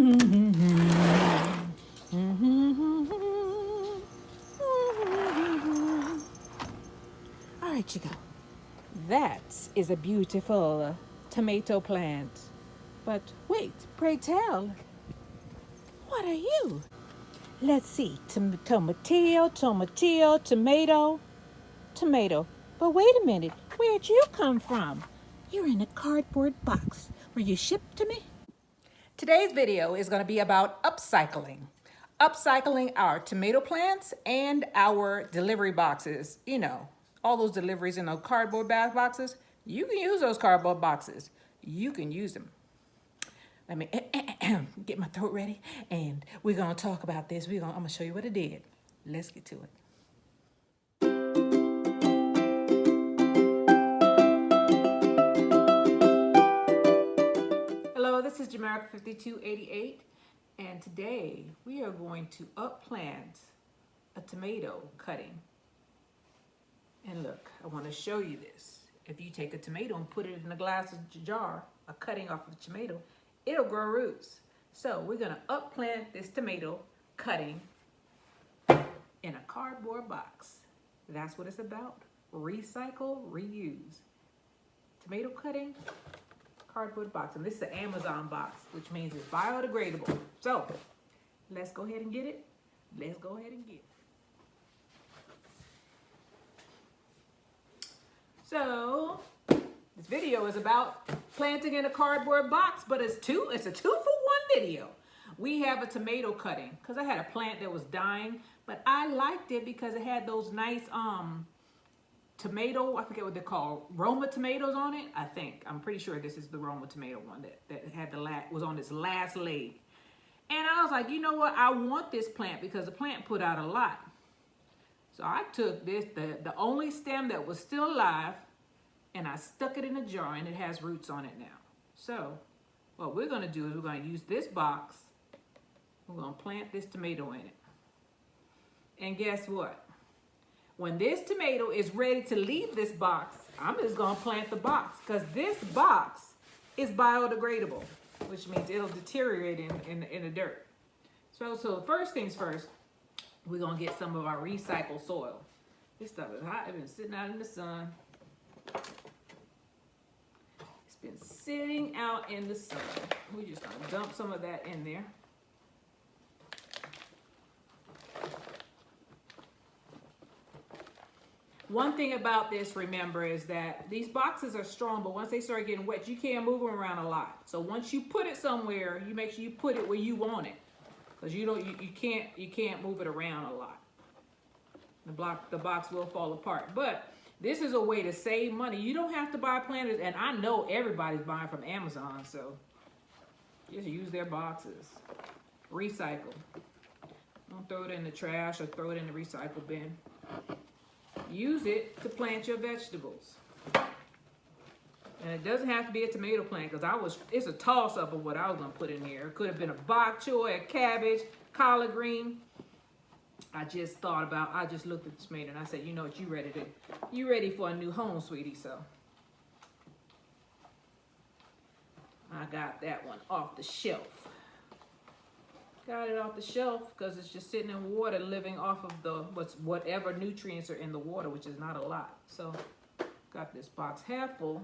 All right, Chico. That is a beautiful tomato plant. But wait, pray tell, what are you? Let's see. Tomato. But wait a minute. Where'd you come from? You're in a cardboard box. Were you shipped to me? Today's video is going to be about upcycling. Upcycling our tomato plants and our delivery boxes. You know, all those deliveries in those cardboard boxes. You can use those cardboard boxes. You can use them. Let me get my throat ready, and we're gonna talk about this. I'm gonna show you what I did. Let's get to it. Hello, this is Jamaica 5288, and today we are going to upplant a tomato cutting. And look, I want to show you this. If you take a tomato and put it in a glass jar, a cutting off of a tomato, it'll grow roots. So we're gonna upplant this tomato cutting in a cardboard box. That's what it's about. Recycle, reuse. Tomato cutting, cardboard box. And this is an Amazon box, which means it's biodegradable. So let's go ahead and get it. Let's go ahead and get it. So this video is about planting in a cardboard box, but it's a 2-for-1 video. We have a tomato cutting because I had a plant that was dying, but I liked it because it had those nice tomato, I forget what they're called, Roma tomatoes on it. I'm pretty sure this is the Roma tomato one that had was on its last leg. And I was like, you know what? I want this plant because the plant put out a lot. So I took this, the only stem that was still alive, and I stuck it in a jar, and it has roots on it now. So what we're gonna do is we're gonna use this box. We're gonna plant this tomato in it. And guess what? When this tomato is ready to leave this box, I'm just gonna plant the box because this box is biodegradable, which means it'll deteriorate in the dirt. So the first things first, we're gonna get some of our recycled soil. This stuff is hot. It's been sitting out in the sun. It's been sitting out in the sun. We're just gonna dump some of that in there. One thing about this, remember, is that these boxes are strong, but once they start getting wet, you can't move them around a lot. So once you put it somewhere, you make sure you put it where you want it. Because you can't move it around a lot. The box will fall apart. But this is a way to save money. You don't have to buy planters, and I know everybody's buying from Amazon, so just use their boxes. Recycle. Don't throw it in the trash or throw it in the recycle bin. Use it to plant your vegetables. And it doesn't have to be a tomato plant because it's a toss-up of what I was gonna put in here. It could have been a bok choy, a cabbage, collard green. I just looked at the tomato and I said, you know what, you ready for a new home, sweetie, so. I got that one off the shelf. Got it off the shelf because it's just sitting in water living off of whatever nutrients are in the water, which is not a lot. So got this box half full.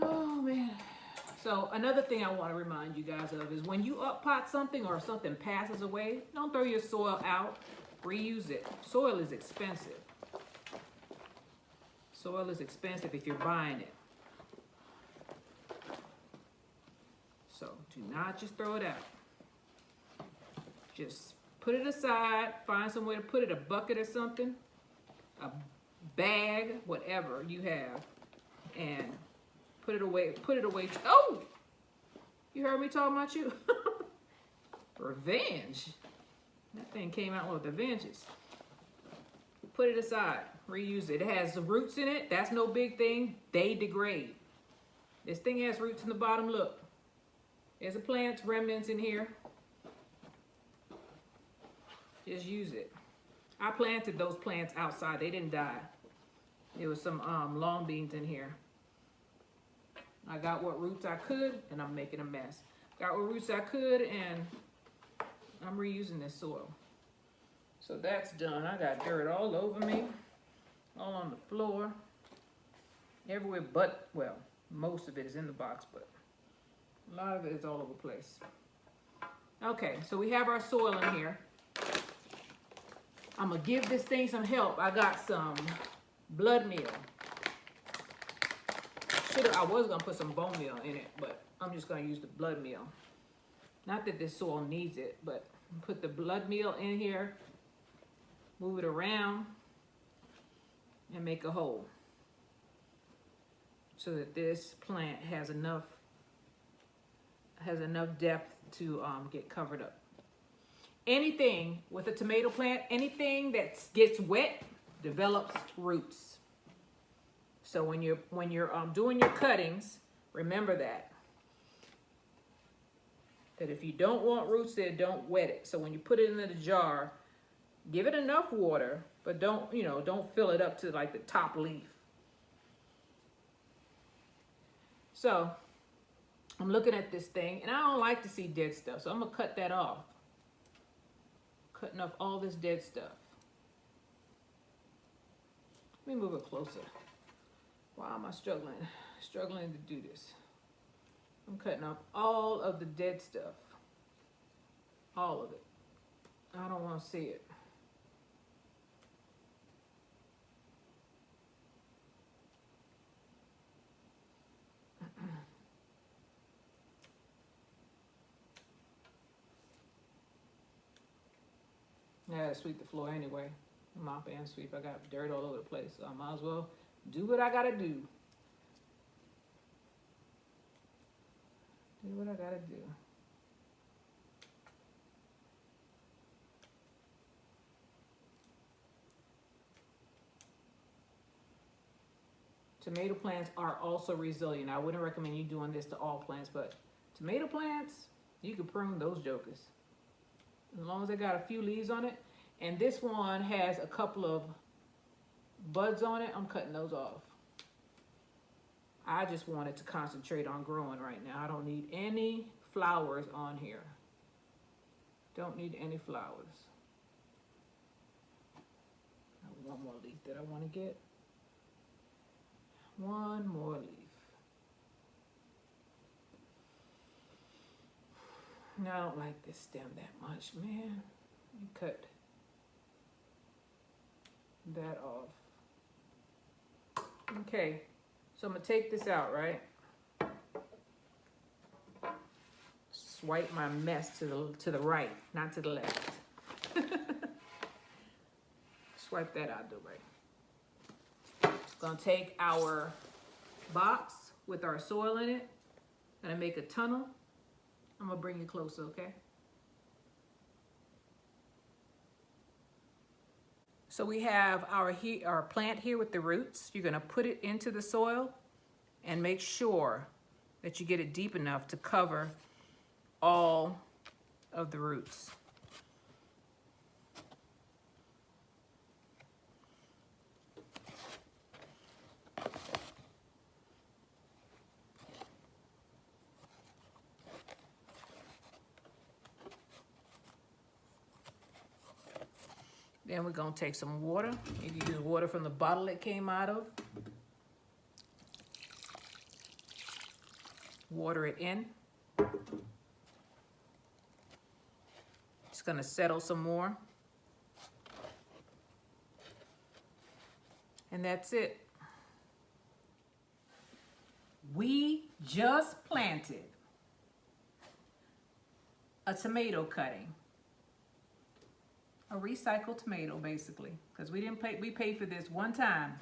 Oh man. So another thing I want to remind you guys of is when you uppot something or something passes away, don't throw your soil out, reuse it. Soil is expensive. Soil is expensive if you're buying it. So do not just throw it out. Just put it aside, find somewhere to put it, a bucket or something, a bag, whatever you have, and put it away. Oh, you heard me talking about you? Revenge. That thing came out with a vengeance. Put it aside, reuse it. It has the roots in it. That's no big thing. They degrade. This thing has roots in the bottom, look. There's a plant remnants in here. Just use it. I planted those plants outside. They didn't die. There was some long beans in here. I got what roots I could, and I'm making a mess. Got what roots I could, and I'm reusing this soil. So that's done. I got dirt all over me, all on the floor, everywhere but, well, most of it is in the box, but a lot of it is all over the place. Okay, so we have our soil in here. I'm gonna give this thing some help. I got some blood meal. I was gonna put some bone meal in it, but I'm just gonna use the blood meal. Not that this soil needs it, but put the blood meal in here, move it around, and make a hole so that this plant has enough depth to get covered up. Anything with a tomato plant, anything that gets wet develops roots. So when you're doing your cuttings, remember that if you don't want roots there, don't wet it. So when you put it in the jar, give it enough water, but don't fill it up to like the top leaf. So I'm looking at this thing, and I don't like to see dead stuff, so I'm gonna cut that off. Cutting off all this dead stuff. Let me move it closer. Why am I struggling to do this? I'm cutting off all of the dead stuff. All of it. I don't want to see it. Yeah, I sweep the floor anyway. Mop and sweep. I got dirt all over the place, so I might as well do what I gotta do. Do what I gotta do. Tomato plants are also resilient. I wouldn't recommend you doing this to all plants, but tomato plants, you can prune those jokers. As long as they got a few leaves on it. And this one has a couple of buds on it. I'm cutting those off. I just wanted to concentrate on growing right now. I don't need any flowers on here. Don't need any flowers. I have one more leaf that I want to get. One more leaf. No, I don't like this stem that much, man. You cut that off. Okay, so I'm gonna take this out, right? Swipe my mess to the right, not to the left. Swipe that out the right. Gonna take our box with our soil in it. Gonna make a tunnel. I'm gonna bring you closer, okay? So we have our plant here with the roots. You're gonna put it into the soil and make sure that you get it deep enough to cover all of the roots. Then we're gonna take some water. You can use water from the bottle it came out of. Water it in. It's gonna settle some more. And that's it. We just planted a tomato cutting. A recycled tomato, basically, because we paid for this one time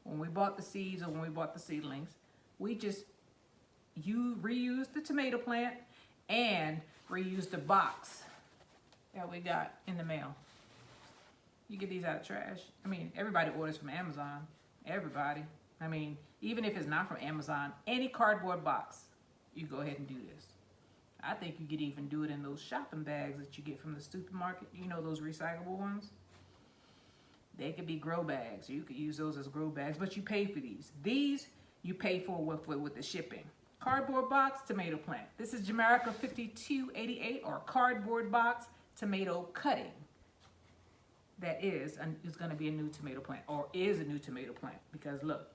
when we bought the seeds or when we bought the seedlings. We just reused the tomato plant and reused the box that we got in the mail. You get these out of trash. I mean, everybody orders from Amazon. Everybody. I mean, even if it's not from Amazon, any cardboard box, you go ahead and do this. I think you could even do it in those shopping bags that you get from the supermarket. You know, those recyclable ones? They could be grow bags. You could use those as grow bags, but you pay for these. These you pay for with the shipping. Cardboard box, tomato plant. This is Jamaica 5288 or cardboard box, tomato cutting. That is going to be a new tomato plant, or is a new tomato plant, because look,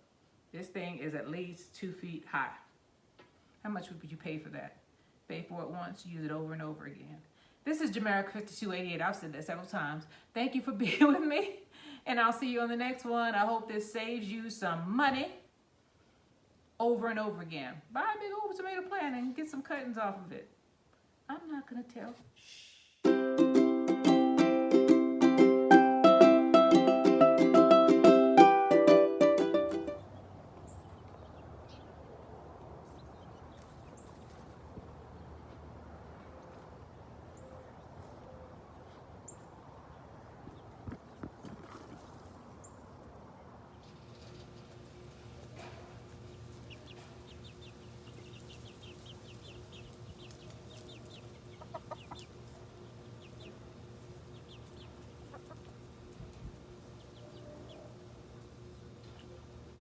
this thing is at least 2 feet high. How much would you pay for that? Pay for it once, use it over and over again. This is Jamaica 5288. I've said that several times. Thank you for being with me, and I'll see you on the next one. I hope this saves you some money over and over again. Buy a big old tomato plant and get some cuttings off of it. I'm not going to tell. Shh.